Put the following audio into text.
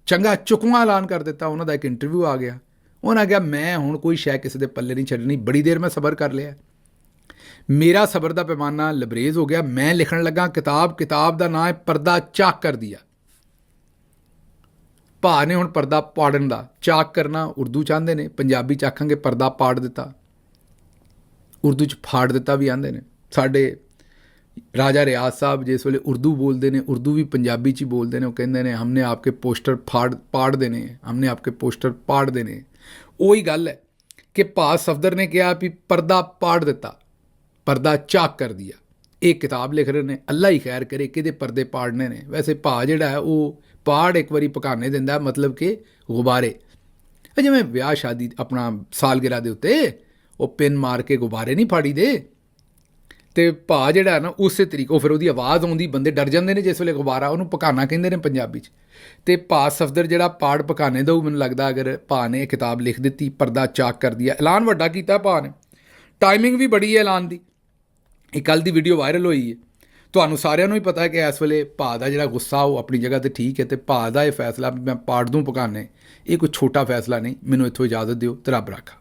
ਚੰਗਾ ਚੁੱਕਵਾਂ ਐਲਾਨ ਕਰ ਦਿੱਤਾ। ਉਹਨਾਂ ਦਾ ਇੱਕ ਇੰਟਰਵਿਊ ਆ ਗਿਆ, ਉਹਨਾਂ ਕਿਹਾ ਮੈਂ ਹੁਣ ਕੋਈ ਸ਼ੈ ਕਿਸੇ ਦੇ ਪੱਲੇ ਨਹੀਂ ਛੱਡਣੀ, ਬੜੀ ਦੇਰ ਮੈਂ ਸਬਰ ਕਰ ਲਿਆ, ਮੇਰਾ ਸਬਰ ਦਾ ਪੈਮਾਨਾ ਲਬਰੇਜ਼ ਹੋ ਗਿਆ, ਮੈਂ ਲਿਖਣ ਲੱਗਾ ਕਿਤਾਬ, ਕਿਤਾਬ ਦਾ ਨਾਂ ਹੈ ਪਰਦਾ ਚਾਕ ਕਰ ਦਿਆ। ਭਾ ਨੇ ਹੁਣ ਪਰਦਾ ਪਾੜਨ ਦਾ, ਚਾਕ ਕਰਨਾ ਉਰਦੂ ਚਾਹੁੰਦੇ ਨੇ, ਪੰਜਾਬੀ ਚ ਆਖਾਂਗੇ ਪਰਦਾ ਪਾੜ ਦਿੱਤਾ, ਉਰਦੂ ਚ ਫਾੜ ਦਿੱਤਾ ਵੀ ਆਂਦੇ ਨੇ। ਸਾਡੇ ਰਾਜਾ ਰਿਆਜ਼ ਸਾਹਿਬ ਜਿਸ ਵੇਲੇ ਉਰਦੂ ਬੋਲਦੇ ਨੇ, ਉਰਦੂ ਵੀ ਪੰਜਾਬੀ 'ਚ ਹੀ ਬੋਲਦੇ ਨੇ, ਉਹ ਕਹਿੰਦੇ ਨੇ ਹਮਨੇ ਆਪਕੇ ਪੋਸਟਰ ਪਾੜ ਦੇਣੇ, ਹਮਨੇ ਆਪਕੇ ਪੋਸਟਰ ਪਾੜ ਦੇਣੇ। ਉਹੀ ਗੱਲ ਹੈ ਕਿ ਭਾ ਸਫਦਰ ਨੇ ਕਿਹਾ ਵੀ ਪਰਦਾ ਪਾੜ ਦਿੱਤਾ, ਪਰਦਾ ਚਾਕ ਕਰ ਦਿਆ। ਇਹ ਕਿਤਾਬ ਲਿਖ ਰਹੇ ਨੇ, ਅੱਲਾ ਹੀ ਖੈਰ ਕਰੇ ਕਿਹਦੇ ਪਰਦੇ ਪਾੜਨੇ ਨੇ। ਵੈਸੇ ਭਾ ਜਿਹੜਾ ਹੈ ਉਹ ਪਾੜ ਇੱਕ ਵਾਰੀ ਪਕਾਨੇ ਦਿੰਦਾ, ਮਤਲਬ ਕਿ ਗੁਬਾਰੇ, ਜਿਵੇਂ ਵਿਆਹ ਸ਼ਾਦੀ ਆਪਣਾ ਸਾਲਗਿਰਾ ਦੇ ਉੱਤੇ ਉਹ ਪਿੰਨ ਮਾਰ ਕੇ ਗੁਬਾਰੇ ਨਹੀਂ ਫਾੜੀ ਦੇ, ਅਤੇ ਭਾ ਜਿਹੜਾ ਹੈ ਨਾ ਉਸੇ ਤਰੀਕੇ ਉਹ ਫਿਰ ਉਹਦੀ ਆਵਾਜ਼ ਆਉਂਦੀ, ਬੰਦੇ ਡਰ ਜਾਂਦੇ ਨੇ ਜਿਸ ਵੇਲੇ ਗੁਬਾਰਾ, ਉਹਨੂੰ ਪਕਾਨਾ ਕਹਿੰਦੇ ਨੇ ਪੰਜਾਬੀ 'ਚ। ਅਤੇ ਭਾ ਸਫਦਰ ਜਿਹੜਾ ਪਾੜ ਪਕਾਨੇ ਦਊ, ਮੈਨੂੰ ਲੱਗਦਾ ਅਗਰ ਭਾ ਨੇ ਇਹ ਕਿਤਾਬ ਲਿਖ ਦਿੱਤੀ ਪਰਦਾ ਚਾਕ ਕਰ ਦਿਆ, ਐਲਾਨ ਵੱਡਾ ਕੀਤਾ ਭਾ ਨੇ, ਟਾਈਮਿੰਗ ਵੀ ਬੜੀ ਹੈ ਐਲਾਨ ਦੀ। ਇਹ ਕੱਲ੍ਹ ਦੀ ਵੀਡੀਓ ਵਾਇਰਲ ਹੋਈ ਹੈ, ਤੁਹਾਨੂੰ ਸਾਰਿਆਂ ਨੂੰ ਹੀ ਪਤਾ ਹੈ ਕਿ ਇਸ ਵੇਲੇ ਭਾ ਦਾ ਜਿਹੜਾ ਗੁੱਸਾ ਉਹ ਆਪਣੀ ਜਗ੍ਹਾ 'ਤੇ ਠੀਕ ਹੈ, ਅਤੇ ਭਾ ਦਾ ਇਹ ਫੈਸਲਾ ਮੈਂ ਪਾੜ ਦੂੰ ਪਕਾਨੇ, ਇਹ ਕੋਈ ਛੋਟਾ ਫੈਸਲਾ ਨਹੀਂ। ਮੈਨੂੰ ਇੱਥੋਂ ਇਜਾਜ਼ਤ ਦਿਓ ਤੇ ਰੱਬ ਰਾਖਾ।